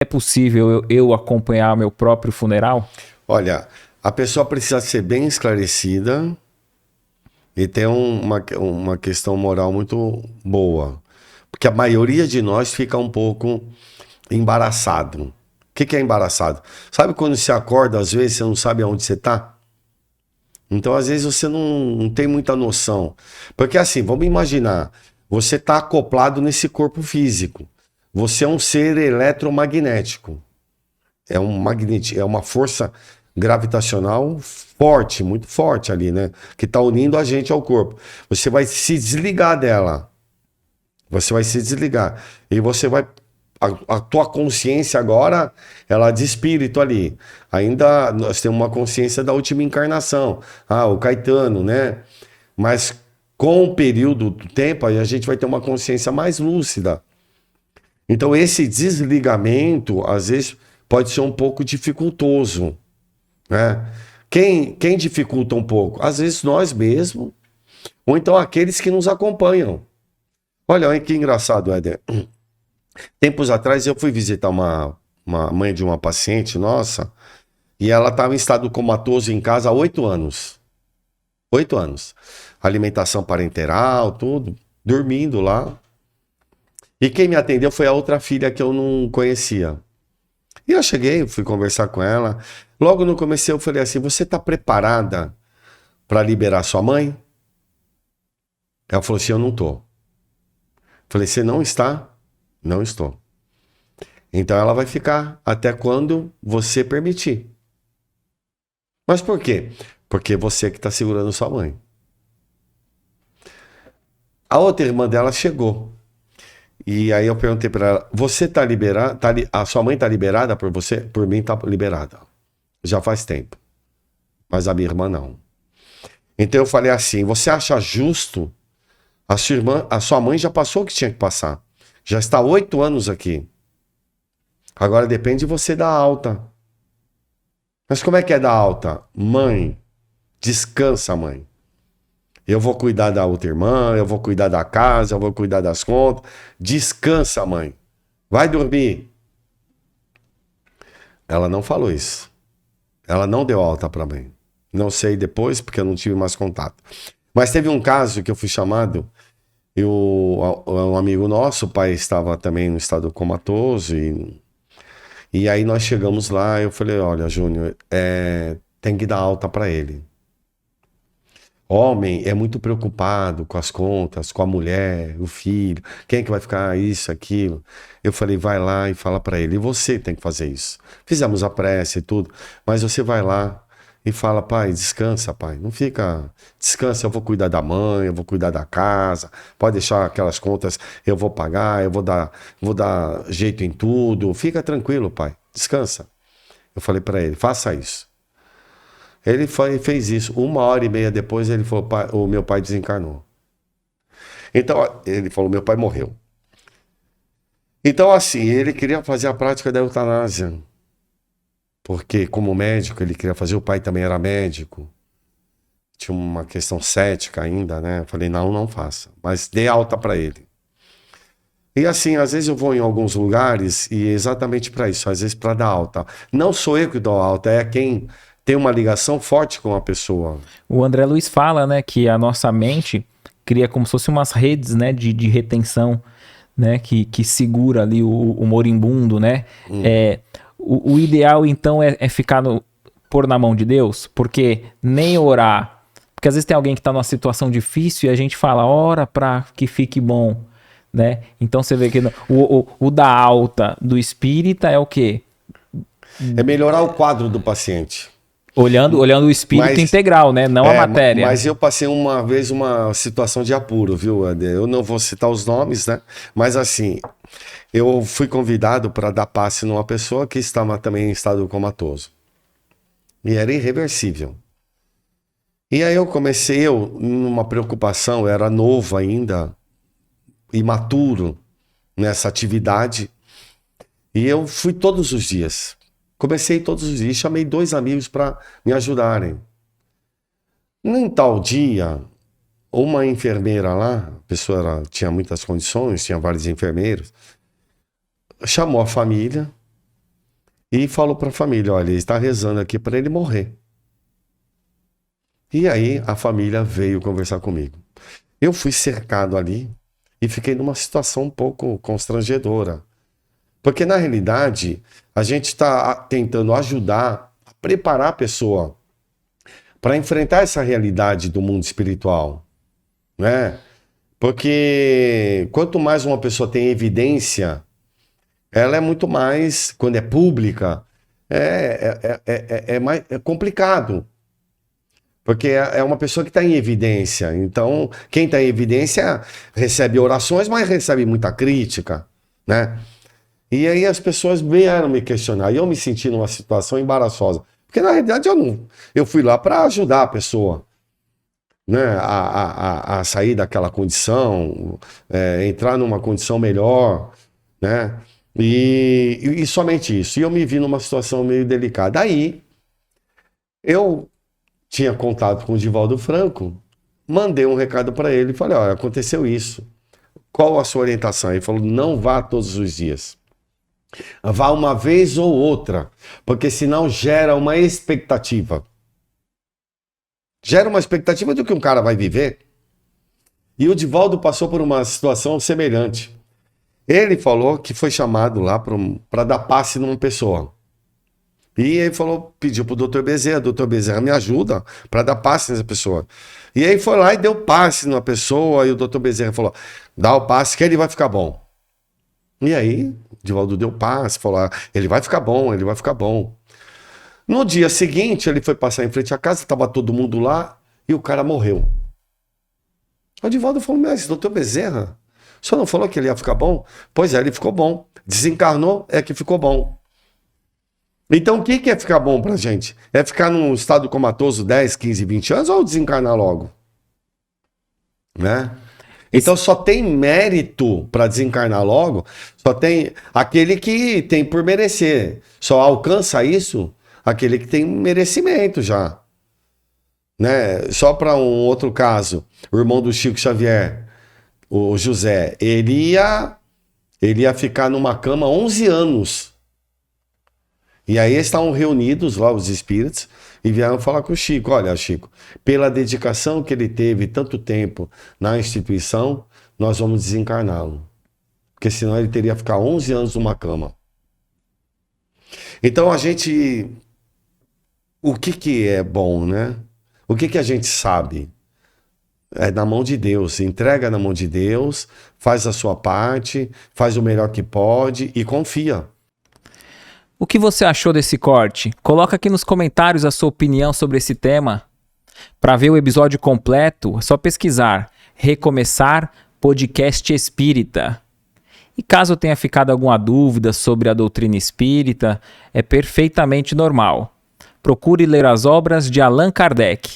É possível eu acompanhar meu próprio funeral? Olha, a pessoa precisa ser bem esclarecida e ter uma questão moral muito boa. Porque a maioria de nós fica um pouco embaraçado. O que é embaraçado? Sabe quando você acorda, às vezes você não sabe aonde você está? Então, às vezes, você não tem muita noção. Porque assim, vamos imaginar, você está acoplado nesse corpo físico. Você é um ser eletromagnético. É uma força gravitacional forte, muito forte ali, né? Que está unindo a gente ao corpo. Você vai se desligar dela. Você vai se desligar. E você vai. A tua consciência agora, ela é de espírito ali. Ainda nós temos uma consciência da última encarnação. Ah, o Caetano, né? Mas com o período do tempo, aí a gente vai ter uma consciência mais lúcida. Então, esse desligamento, às vezes, pode ser um pouco dificultoso, né? Quem dificulta um pouco? Às vezes nós mesmos, ou então aqueles que nos acompanham. Olha, olha que engraçado, Éder. Tempos atrás eu fui visitar uma mãe de uma paciente nossa, e ela estava em estado comatoso em casa há 8 anos. 8 anos. Alimentação parenteral, tudo, dormindo lá. E quem me atendeu foi a outra filha que eu não conhecia. E eu cheguei, fui conversar com ela. Logo no começo eu falei assim: você está preparada para liberar sua mãe? Ela falou assim: eu não tô. Falei: você não está? Não estou. Então ela vai ficar até quando você permitir. Mas por quê? Porque você que está segurando sua mãe. A outra irmã dela chegou. E aí eu perguntei para ela: você está liberada? A sua mãe está liberada por você? Por mim está liberada. Já faz tempo. Mas a minha irmã não. Então eu falei assim: você acha justo? A sua mãe já passou o que tinha que passar. Já está 8 anos aqui. Agora depende de você dar alta. Mas como é que é dar alta? Mãe, descansa, mãe. Eu vou cuidar da outra irmã, eu vou cuidar da casa, eu vou cuidar das contas. Descansa, mãe. Vai dormir. Ela não falou isso. Ela não deu alta para mim. Não sei depois, porque eu não tive mais contato. Mas teve um caso que eu fui chamado. Um amigo nosso, o pai estava também no estado comatoso. E aí nós chegamos lá. Eu falei: olha, Júnior, tem que dar alta para ele. Homem é muito preocupado com as contas, com a mulher, o filho, quem é que vai ficar isso, aquilo. Eu falei: vai lá e fala para ele, e você tem que fazer isso. Fizemos a prece e tudo, mas você vai lá e fala: pai, descansa, pai, não fica, descansa, eu vou cuidar da mãe, eu vou cuidar da casa, pode deixar aquelas contas, eu vou pagar, vou dar jeito em tudo, fica tranquilo, pai, descansa. Eu falei para ele: faça isso. Ele fez isso. 1 hora e meia depois, ele falou: o meu pai desencarnou. Então, ele falou: meu pai morreu. Então, assim, ele queria fazer a prática da eutanásia. Porque, como médico, ele queria fazer. O pai também era médico. Tinha uma questão cética ainda, né? Eu falei: não, não faça. Mas dê alta para ele. E assim, às vezes eu vou em alguns lugares e é exatamente para isso. Às vezes para dar alta. Não sou eu que dou alta, é quem tem uma ligação forte com a pessoa. O André Luiz fala, né, que a nossa mente cria como se fossem umas redes, né, de retenção, né, que segura ali o moribundo, né? O ideal, então, é ficar pôr na mão de Deus, porque nem orar. Porque às vezes tem alguém que está numa situação difícil e a gente fala: ora para que fique bom, né? Então você vê que o da alta do espírita é o quê? É melhorar o quadro do paciente. Olhando o espírito integral, né? Não a matéria. Mas eu passei uma vez uma situação de apuro, viu, Ander? Eu não vou citar os nomes, né? Mas assim, eu fui convidado para dar passe numa pessoa que estava também em estado comatoso. E era irreversível. E aí eu comecei, numa preocupação, eu era novo ainda, imaturo nessa atividade. E eu fui todos os dias. Comecei todos os dias, chamei 2 amigos para me ajudarem. Num tal dia, uma enfermeira lá, a tinha muitas condições, tinha vários enfermeiros, chamou a família e falou para a família, olha, ele está rezando aqui para ele morrer. E aí a família veio conversar comigo. Eu fui cercado ali e fiquei numa situação um pouco constrangedora. Porque na realidade a gente está tentando ajudar a preparar a pessoa para enfrentar essa realidade do mundo espiritual, né? Porque quanto mais uma pessoa tem evidência, ela é muito mais, quando é pública, é complicado. Porque é uma pessoa que está em evidência. Então, quem está em evidência recebe orações, mas recebe muita crítica, né? E aí as pessoas vieram me questionar e eu me senti numa situação embaraçosa. Porque na realidade eu fui lá para ajudar a pessoa, né, a sair daquela condição, entrar numa condição melhor, né? E somente isso. E eu me vi numa situação meio delicada. Aí eu tinha contato com o Divaldo Franco, mandei um recado para ele e falei, olha, aconteceu isso. Qual a sua orientação? Ele falou, não vá todos os dias. Vá uma vez ou outra, porque senão gera uma expectativa. Gera uma expectativa do que um cara vai viver. E o Divaldo passou por uma situação semelhante. Ele falou que foi chamado lá para dar passe numa pessoa. E ele falou, pediu pro Dr. Bezerra, Dr. Bezerra me ajuda para dar passe nessa pessoa. E aí foi lá e deu passe numa pessoa, e o Dr. Bezerra falou, dá o passe que ele vai ficar bom. E aí, o Divaldo deu passe, falou, ele vai ficar bom, ele vai ficar bom. No dia seguinte, ele foi passar em frente à casa, estava todo mundo lá, e o cara morreu. O Divaldo falou, mas Dr. Bezerra, o senhor não falou que ele ia ficar bom? Pois é, ele ficou bom. Desencarnou, é que ficou bom. Então, o que é ficar bom pra gente? É ficar num estado comatoso 10, 15, 20 anos ou desencarnar logo? Né? Então, só tem mérito para desencarnar logo, só tem aquele que tem por merecer. Só alcança isso aquele que tem merecimento já. Né? Só para um outro caso, o irmão do Chico Xavier, o José, ele ia ficar numa cama 11 anos. E aí estavam reunidos lá os espíritos e vieram falar com o Chico. Olha, Chico, pela dedicação que ele teve tanto tempo na instituição, nós vamos desencarná-lo. Porque senão ele teria que ficar 11 anos numa cama. Então a gente... O que é bom, né? O que a gente sabe? É na mão de Deus. Entrega na mão de Deus, faz a sua parte, faz o melhor que pode e confia. O que você achou desse corte? Coloca aqui nos comentários a sua opinião sobre esse tema. Para ver o episódio completo, é só pesquisar Recomeçar Podcast Espírita. E caso tenha ficado alguma dúvida sobre a doutrina espírita, é perfeitamente normal. Procure ler as obras de Allan Kardec.